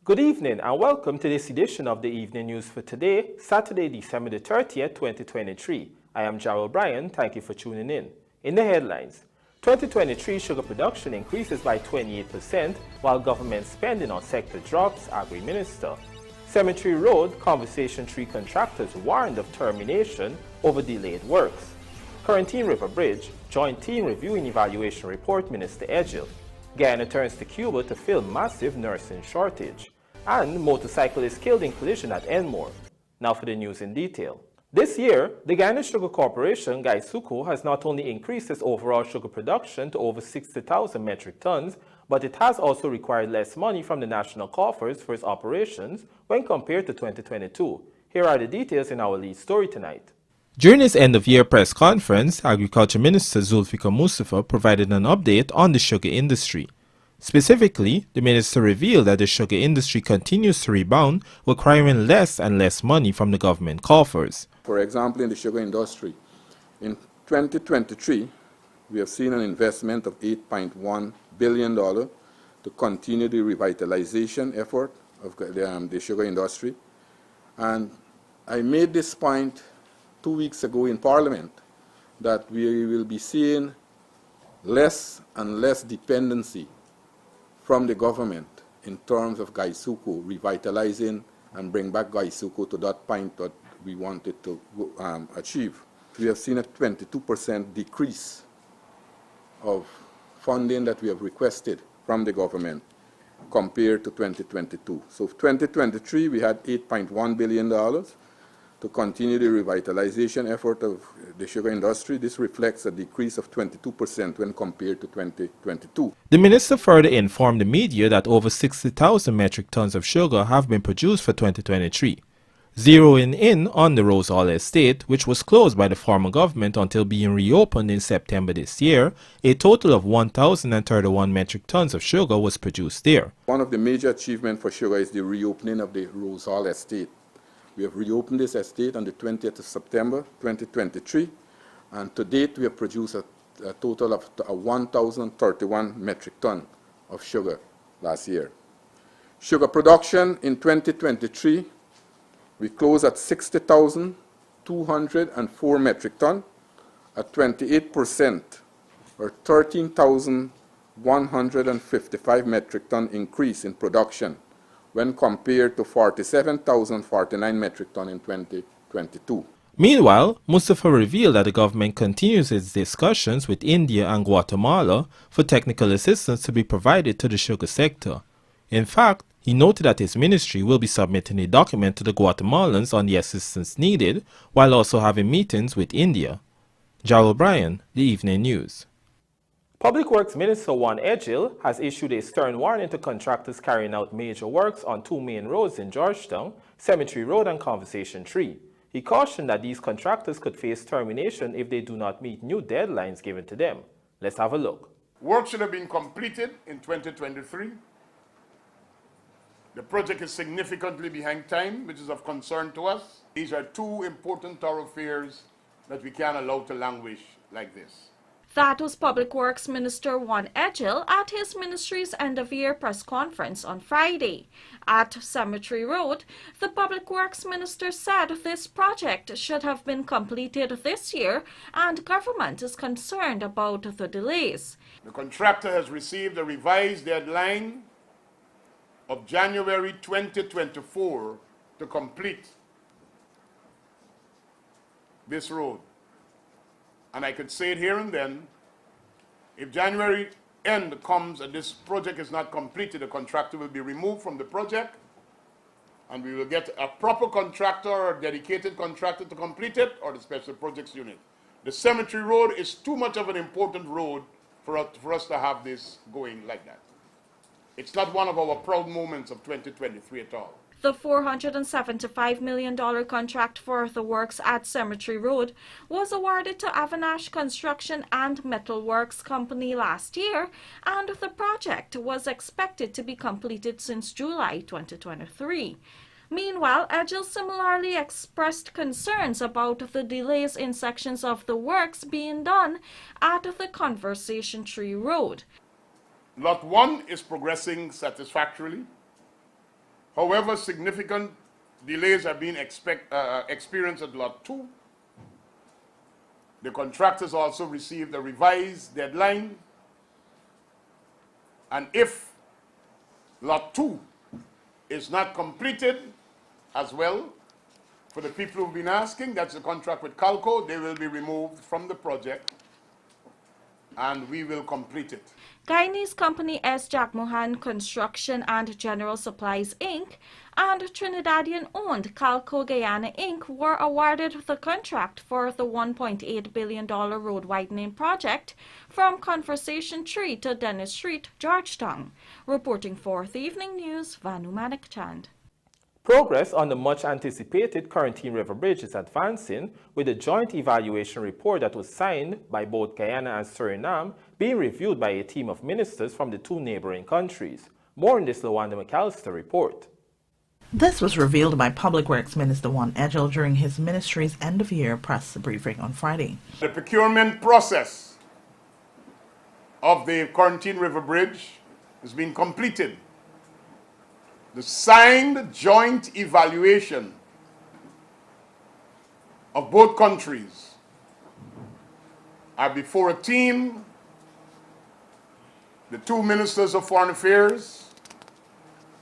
Good evening and welcome to this edition of the Evening News for today, Saturday, December the 30th, 2023. I am Gerald Bryan. Thank you for tuning in. In the headlines, 2023 sugar production increases by 28% while government spending on sector drops, Agri Minister. Cemetery Road, Conversation Tree contractors warned of termination over delayed works. CORENTYNE River Bridge, Joint Team Reviewing Evaluation Report, Minister EDGHILL. Guyana turns to Cuba to fill massive nursing shortage. And motorcyclist killed in collision at ENMORE. Now for the news in detail. This year, the Guyana Sugar Corporation, GOVT, has not only increased its overall sugar production to over 60,000 metric tons, but it has also required less money from the national coffers for its operations when compared to 2022. Here are the details in our lead story tonight. During his end-of-year press conference, Agriculture Minister Zulfikar Mustafa provided an update on the sugar industry. Specifically, the minister revealed that the sugar industry continues to rebound, requiring less and less money from the government coffers. For example, in the sugar industry, in 2023, we have seen an investment of $8.1 billion to continue the revitalization effort of the sugar industry. And I made this point 2 weeks ago in Parliament, that we will be seeing less and less dependency from the government in terms of GOVT, revitalizing and bring back GOVT to that point that we wanted to achieve. We have seen a 22% decrease of funding that we have requested from the government compared to 2022. So 2023 we had $8.1 billion to continue the revitalization effort of the sugar industry. This reflects a decrease of 22% when compared to 2022. The minister further informed the media that over 60,000 metric tons of sugar have been produced for 2023, zeroing in on the Rose Hall estate, which was closed by the former government until being reopened in September this year. A total of 1,031 metric tons of sugar was produced there. One of the major achievements for sugar is the reopening of the Rose Hall estate. We have reopened this estate on the 20th of September 2023, and to date we have produced a total of 1,031 metric tons of sugar last year. Sugar production in 2023, we closed at 60,204 metric tons, a 28% or 13,155 metric ton increase in production when compared to 47,049 metric tons in 2022. Meanwhile, Mustafa revealed that the government continues its discussions with India and Guatemala for technical assistance to be provided to the sugar sector. In fact, he noted that his ministry will be submitting a document to the Guatemalans on the assistance needed, while also having meetings with India. Gerald Bryan, The Evening News. Public Works Minister EDGHILL has issued a stern warning to contractors carrying out major works on two main roads in Georgetown, Cemetery Road and Conversation Tree. He cautioned that these contractors could face termination if they do not meet new deadlines given to them. Let's have a look. Work should have been completed in 2023. The project is significantly behind time, which is of concern to us. These are two important thoroughfares that we can't allow to languish like this. That was Public Works Minister EDGHILL at his ministry's end-of-year press conference on Friday. At Cemetery Road, the Public Works Minister said this project should have been completed this year and government is concerned about the delays. The contractor has received a revised deadline of January 2024 to complete this road. And I could say it here and then, if January end comes and this project is not completed, the contractor will be removed from the project and we will get a proper contractor or dedicated contractor to complete it, or the special projects unit. The Cemetery Road is too much of an important road for us to have this going like that. It's not one of our proud moments of 2023 at all. The $475 million contract for the works at Cemetery Road was awarded to Avanash Construction and Metalworks Company last year, and the project was expected to be completed since July 2023. Meanwhile, EDGHILL similarly expressed concerns about the delays in sections of the works being done at the Conversation Tree Road. Lot 1 is progressing satisfactorily. However, significant delays have been experienced at Lot 2. The contractors also received a revised deadline, and if Lot 2 is not completed as well, for the people who've been asking, that's the contract with Calco, they will be removed from the project and we will complete it. Guyanese company S. Jack Mohan Construction and General Supplies Inc. and Trinidadian-owned Calco Guyana Inc. were awarded the contract for the $1.8 billion road widening project from Conversation 3 to Dennis Street, Georgetown. Reporting for the Evening News, Vanu Manik-Chand. Progress on the much-anticipated CORENTYNE River Bridge is advancing, with a joint evaluation report that was signed by both Guyana and Suriname being reviewed by a team of ministers from the two neighboring countries. More in this Lawanda McAllister report. This was revealed by Public Works Minister Juan EDGHILL during his ministry's end-of-year press briefing on Friday. The procurement process of the CORENTYNE River Bridge has been completed. The signed joint evaluation of both countries are before a team, the two ministers of foreign affairs,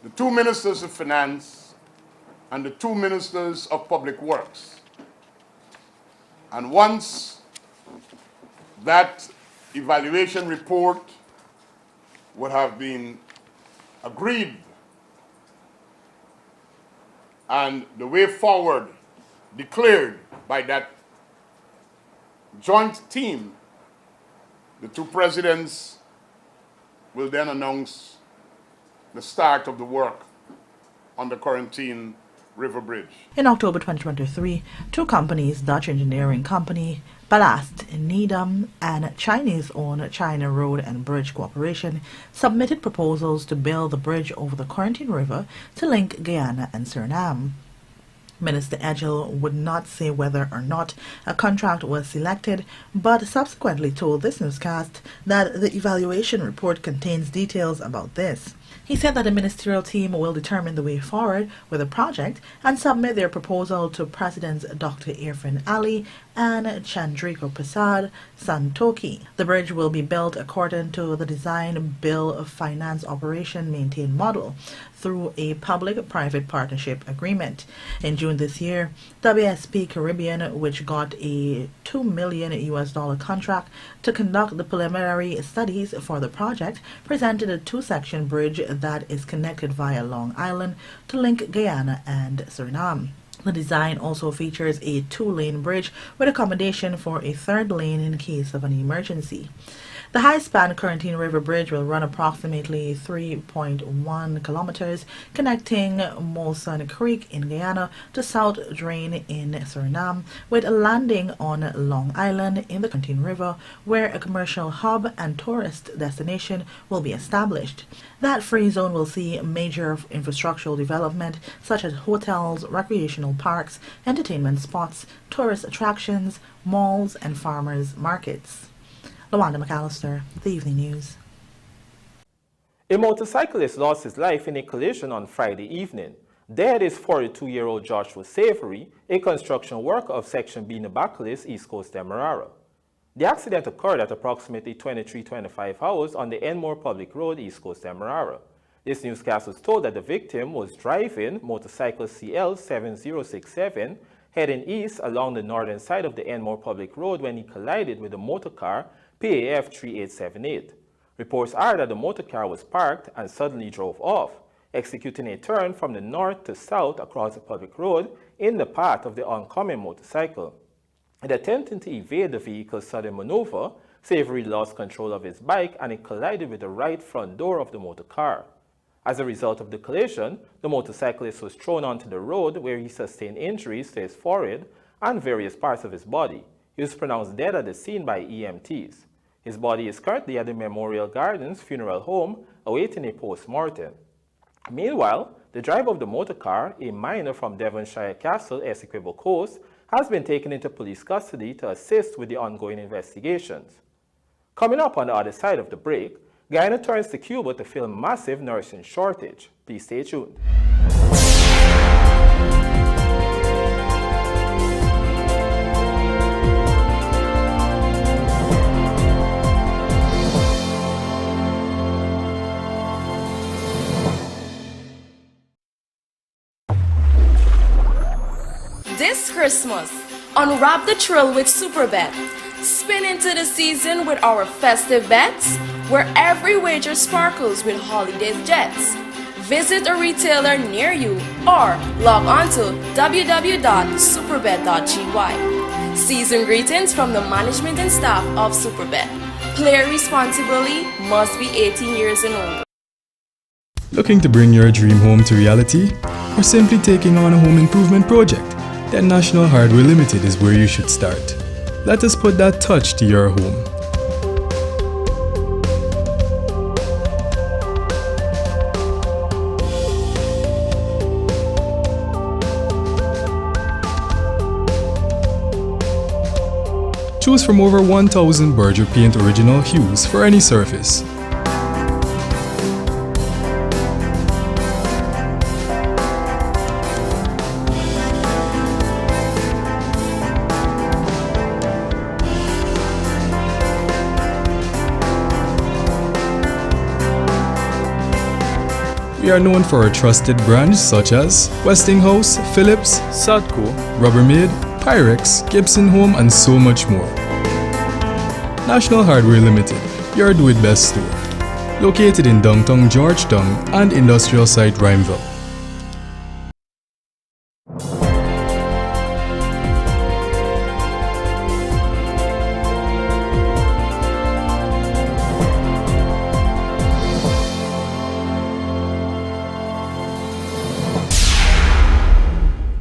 the two ministers of finance, and the two ministers of public works. And once that evaluation report would have been agreed and the way forward declared by that joint team, the two presidents will then announce the start of the work on the CORENTYNE River Bridge. In October 2023, two companies, Dutch engineering company Ballast Needham and Chinese-owned China Road and Bridge Corporation, submitted proposals to build the bridge over the CORENTYNE River to link Guyana and Suriname. Minister EDGHILL would not say whether or not a contract was selected, but subsequently told this newscast that the evaluation report contains details about this. He said that the ministerial team will determine the way forward with the project and submit their proposal to Presidents Dr. Irfan Ali and Chandrika Prasad Santokhi. The bridge will be built according to the design, build, finance, operation, maintain model through a public-private partnership agreement. In June this year, WSP Caribbean, which got a $2 million contract to conduct the preliminary studies for the project, presented a two-section bridge that is connected via Long Island to link Guyana and Suriname. The design also features a two-lane bridge with accommodation for a third lane in case of an emergency. The high-span CORENTYNE River Bridge will run approximately 3.1 kilometers, connecting Molson Creek in Guyana to South Drain in Suriname, with a landing on Long Island in the CORENTYNE River, where a commercial hub and tourist destination will be established. That free zone will see major infrastructural development such as hotels, recreational parks, entertainment spots, tourist attractions, malls, and farmers' markets. Lawanda McAllister, The Evening News. A motorcyclist lost his life in a collision on Friday evening. Dead is 42-year-old Joshua Savory, a construction worker of Section B Nabakalis, East Coast Demerara. The accident occurred at approximately 23:25 hours on the ENMORE Public Road, East Coast Demerara. This newscast was told that the victim was driving motorcycle CL 7067 heading east along the northern side of the ENMORE Public Road when he collided with a motorcar PAF 3878. Reports are that the motorcar was parked and suddenly drove off, executing a turn from the north to south across the public road in the path of the oncoming motorcycle. In attempting to evade the vehicle's sudden maneuver, Savory lost control of his bike and it collided with the right front door of the motorcar. As a result of the collision, the motorcyclist was thrown onto the road where he sustained injuries to his forehead and various parts of his body. He was pronounced dead at the scene by EMTs. His body is currently at the Memorial Gardens Funeral Home awaiting a post-mortem. Meanwhile, the driver of the motorcar, a minor from Devonshire Castle, Essequibo Coast, has been taken into police custody to assist with the ongoing investigations. Coming up on the other side of the break, Guyana turns to Cuba to fill massive nursing shortage. Please stay tuned. Christmas. Unwrap the thrill with Superbet. Spin into the season with our festive bets, where every wager sparkles with holiday jets. Visit a retailer near you or log on to www.superbet.gy. Season greetings from the management and staff of Superbet. Play responsibly, must be 18 years and older. Looking to bring your dream home to reality? Or simply taking on a home improvement project? Then National Hardware Limited is where you should start. Let us put that touch to your home. Choose from over 1,000 Berger Paint original hues for any surface. We are known for our trusted brands such as Westinghouse, Philips, Sadco, Rubbermaid, Pyrex, Gibson Home, and so much more. National Hardware Limited, your do-it-best store. Located in downtown Georgetown and industrial site Rhymeville.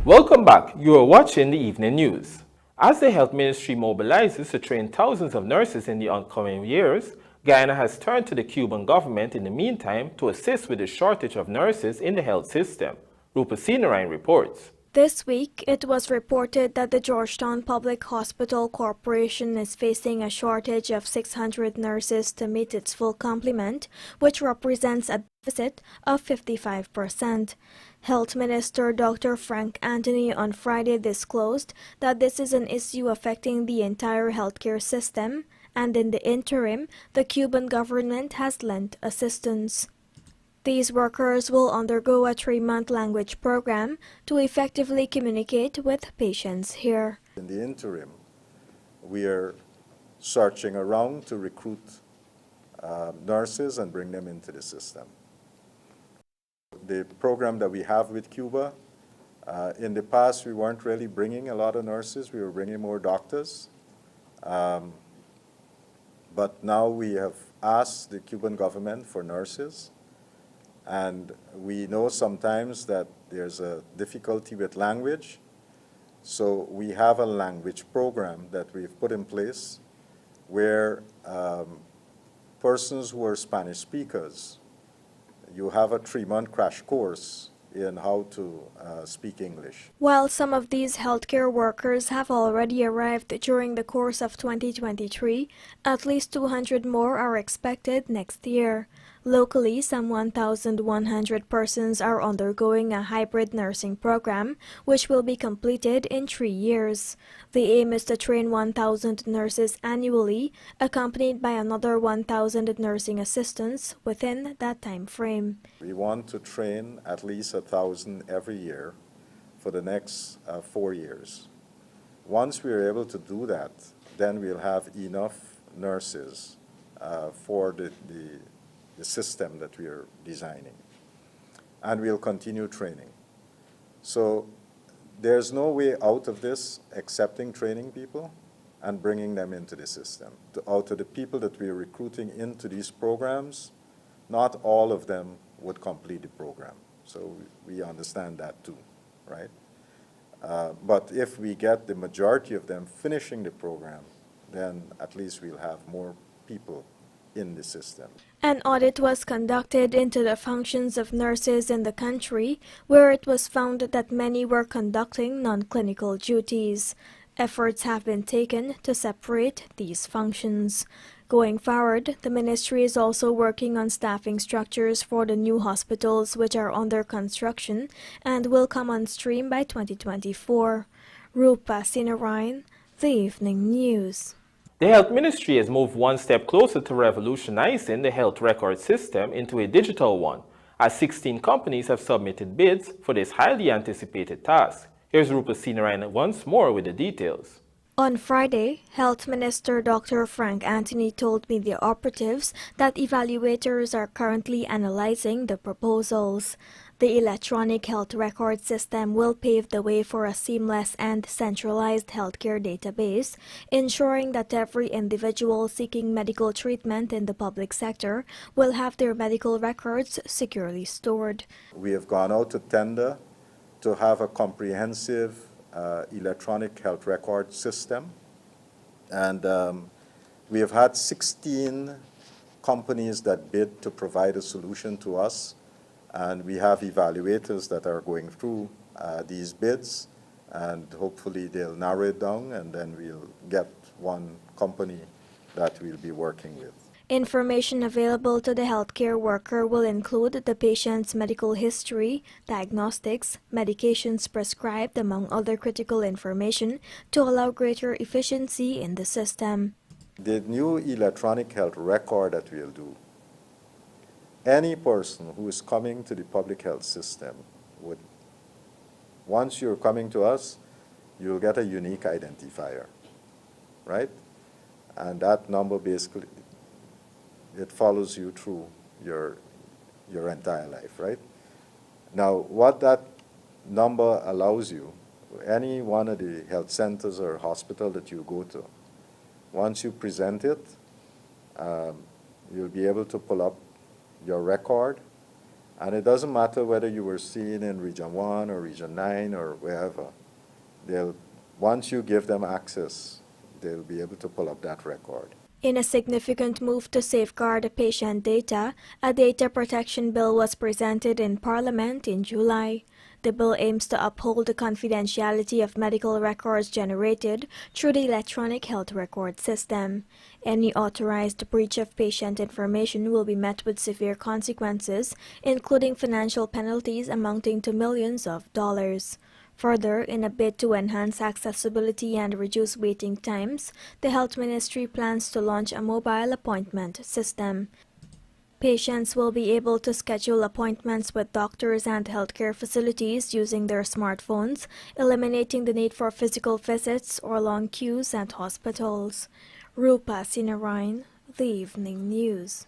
Welcome back. You are watching the evening news. As the Health Ministry mobilizes to train thousands of nurses in the oncoming years, Guyana has turned to the Cuban government in the meantime to assist with the shortage of nurses in the health system. Rupert Sinarine reports. This week, it was reported that the Georgetown Public Hospital Corporation is facing a shortage of 600 nurses to meet its full complement, which represents a deficit of 55%. Health Minister Dr. Frank Anthony on Friday disclosed that this is an issue affecting the entire healthcare system, and in the interim, the Cuban government has lent assistance. These workers will undergo a 3-month language program to effectively communicate with patients here. In the interim, we are searching around to recruit nurses and bring them into the system. The program that we have with CUBA, in the past we weren't really bringing a lot of nurses, we were bringing more doctors. But now we have asked the Cuban government for nurses. And we know sometimes that there's a difficulty with language. So we have a language program that we've put in place where persons who are Spanish speakers, you have a 3-month crash course in how to speak English. While some of these healthcare workers have already arrived during the course of 2023, at least 200 more are expected next year. Locally, some 1,100 persons are undergoing a hybrid nursing program, which will be completed in 3 years. The aim is to train 1,000 nurses annually, accompanied by another 1,000 nursing assistants within that time frame. We want to train at least 1,000 every year for the next 4 years. Once we are able to do that, then we'll have enough nurses for the system that we are designing. And we'll continue training. So there's no way out of this excepting training people and bringing them into the system. Out of the people that we're recruiting into these programs, not all of them would complete the program. So we understand that too, right? But if we get the majority of them finishing the program, then at least we'll have more people in the system. An audit was conducted into the functions of nurses in the country, where it was found that many were conducting non-clinical duties. Efforts have been taken to separate these functions. Going forward, the ministry is also working on staffing structures for the new hospitals which are under construction and will come on stream by 2024. Rupa Sinarine, The Evening News. The Health Ministry has moved one step closer to revolutionizing the health record system into a digital one, as 16 companies have submitted bids for this highly anticipated task. Here's Rupert Sinarayan once more with the details. On Friday, Health Minister Dr. Frank Anthony told media operatives that evaluators are currently analyzing the proposals. The electronic health record system will pave the way for a seamless and centralized healthcare database, ensuring that every individual seeking medical treatment in the public sector will have their medical records securely stored. We have gone out to tender to have a comprehensive electronic health record system, and we have had 16 companies that bid to provide a solution to us, and we have evaluators that are going through these bids, and hopefully they'll narrow it down, and then we'll get one company that we'll be working with. Information available to the healthcare worker will include the patient's medical history, diagnostics, medications prescribed, among other critical information, to allow greater efficiency in the system. The new electronic health record that we'll do, any person who is coming to the public health system would, once you're coming to us, you'll get a unique identifier, right? And that number basically, it follows you through your entire life, right? Now, what that number allows you, any one of the health centers or hospital that you go to, once you present it, you'll be able to pull up your record, and it doesn't matter whether you were seen in Region 1 or Region 9 or wherever. Once you give them access, they'll be able to pull up that record. In a significant move to safeguard patient data, a data protection bill was presented in Parliament in July. The bill aims to uphold the confidentiality of medical records generated through the electronic health record system. Any authorized breach of patient information will be met with severe consequences, including financial penalties amounting to millions of dollars. Further, in a bid to enhance accessibility and reduce waiting times, the Health Ministry plans to launch a mobile appointment system. Patients will be able to schedule appointments with doctors and healthcare facilities using their smartphones, eliminating the need for physical visits or long queues at hospitals. Rupa Sinarayan, The Evening News.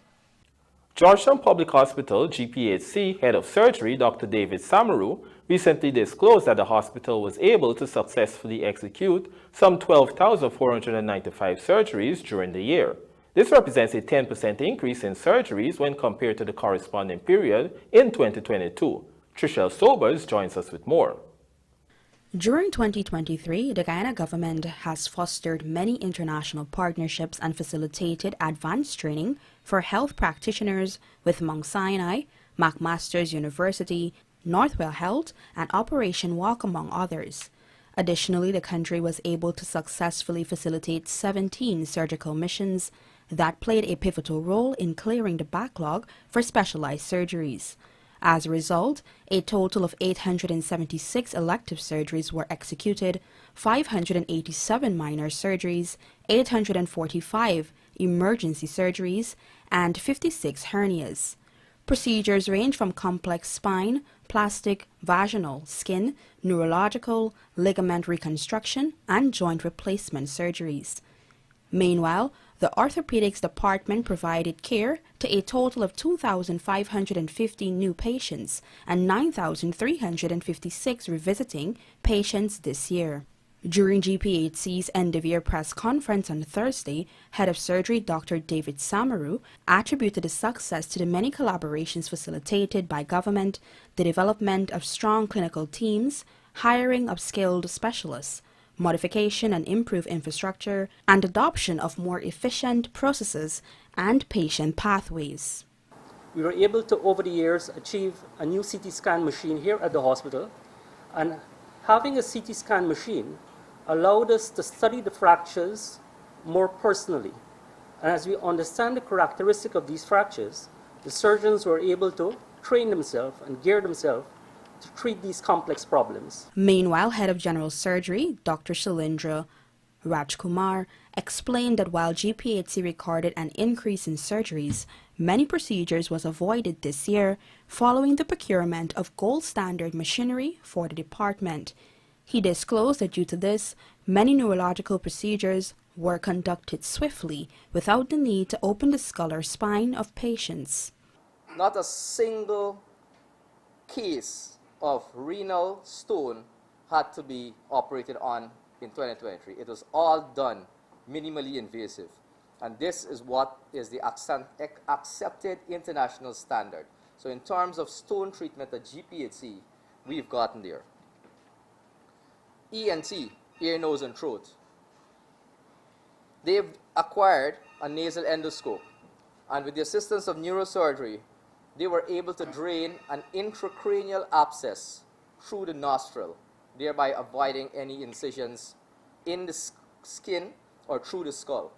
Georgetown Public Hospital GPHC Head of Surgery Dr. David Samaru recently disclosed that the hospital was able to successfully execute some 12,495 surgeries during the year. This represents a 10% increase in surgeries when compared to the corresponding period in 2022. Trishelle Sobers joins us with more. During 2023, the Guyana government has fostered many international partnerships and facilitated advanced training for health practitioners with Mount Sinai, McMaster's University, Northwell Health, and Operation Walk, among others. Additionally, the country was able to successfully facilitate 17 surgical missions that played a pivotal role in clearing the backlog for specialized surgeries. As a result, a total of 876 elective surgeries were executed, 587 minor surgeries, 845 emergency surgeries, and 56 hernias. Procedures range from complex spine, plastic, vaginal, skin, neurological, ligament reconstruction, and joint replacement surgeries. Meanwhile, the orthopedics department provided care to a total of 2,550 new patients and 9,356 revisiting patients this year. During GPHC's end-of-year press conference on Thursday, Head of Surgery Dr. David Samaru attributed the success to the many collaborations facilitated by government, the development of strong clinical teams, hiring of skilled specialists, modification and improved infrastructure, and adoption of more efficient processes and patient pathways. We were able to, over the years, achieve a new CT scan machine here at the hospital, and having a CT scan machine allowed us to study the fractures more personally. And as we understand the characteristic of these fractures, the surgeons were able to train themselves and gear themselves to treat these complex problems. Meanwhile, Head of General Surgery, Dr. Shalindra Rajkumar, explained that while GPHC recorded an increase in surgeries, many procedures was avoided this year following the procurement of gold standard machinery for the department. He disclosed that due to this, many neurological procedures were conducted swiftly without the need to open the skull or spine of patients. Not a single case of renal stone had to be operated on in 2023. It was all done minimally invasive. And this is what is the accepted international standard. So in terms of stone treatment at GPHC, we've gotten there. ENT, ear, nose, and throat. They've acquired a nasal endoscope, and with the assistance of neurosurgery, they were able to drain an intracranial abscess through the nostril, thereby avoiding any incisions in the skin or through the skull.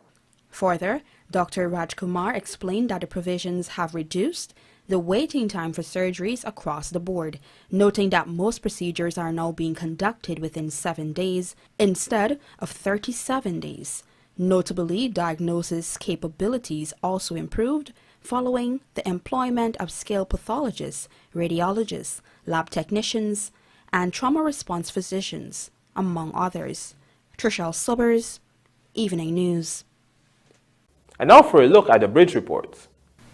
Further, Dr. Rajkumar explained that the provisions have reduced the waiting time for surgeries across the board, noting that most procedures are now being conducted within 7 days instead of 37 days. Notably, diagnosis capabilities also improved following the employment of skilled pathologists, radiologists, lab technicians, and trauma response physicians, among others. Trishelle Subbers, Evening News. And now for a look at the bridge reports.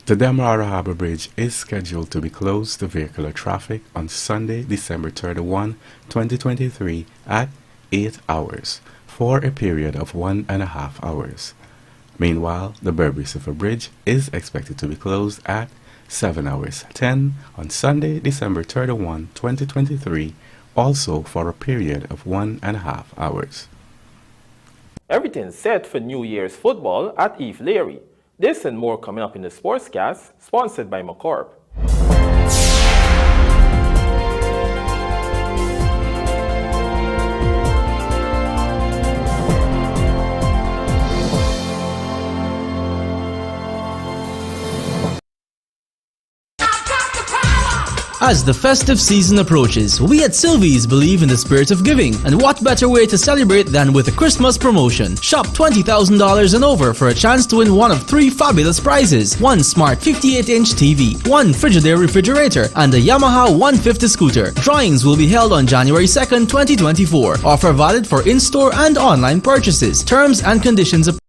The Demerara Harbour Bridge is scheduled to be closed to vehicular traffic on Sunday, December 31, 2023 at 8 hours for a period of 1.5 hours. Meanwhile, the Berbice Bridge is expected to be closed at 7 hours 10 on Sunday, December 31, 2023, also for a period of 1.5 hours. Everything's set for New Year's football at Eve Leary. This and more coming up in the Sportscast, sponsored by McCorp. As the festive season approaches, we at Sylvie's believe in the spirit of giving, and what better way to celebrate than with a Christmas promotion. Shop $20,000 and over for a chance to win one of 3 fabulous prizes: 1 smart 58-inch TV, 1 Frigidaire refrigerator, and a Yamaha 150 scooter. Drawings will be held on January 2nd, 2024. Offer valid for in-store and online purchases. Terms and conditions apply.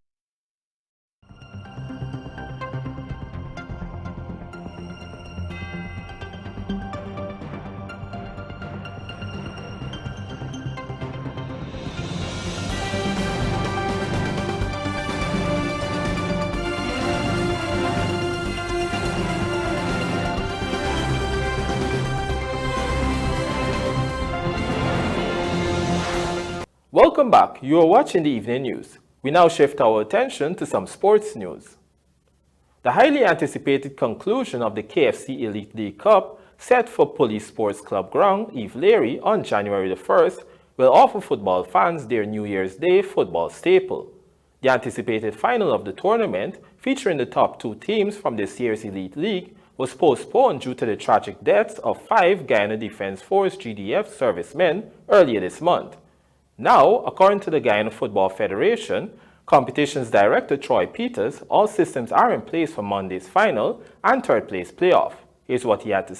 Welcome back. You are watching the Evening News. We now shift our attention to some sports news. The highly anticipated conclusion of the KFC Elite League Cup, set for Police Sports Club ground, Eve Leary, on January the 1st, will offer football fans their New Year's Day football staple. The anticipated final of the tournament, featuring the top 2 teams from this year's Elite League, was postponed due to the tragic deaths of 5 Guyana Defence Force GDF servicemen earlier this month. Now, according to the Guyana Football Federation, competitions director Troy Peters, all systems are in place for Monday's final and third place playoff. Here's what he had to say.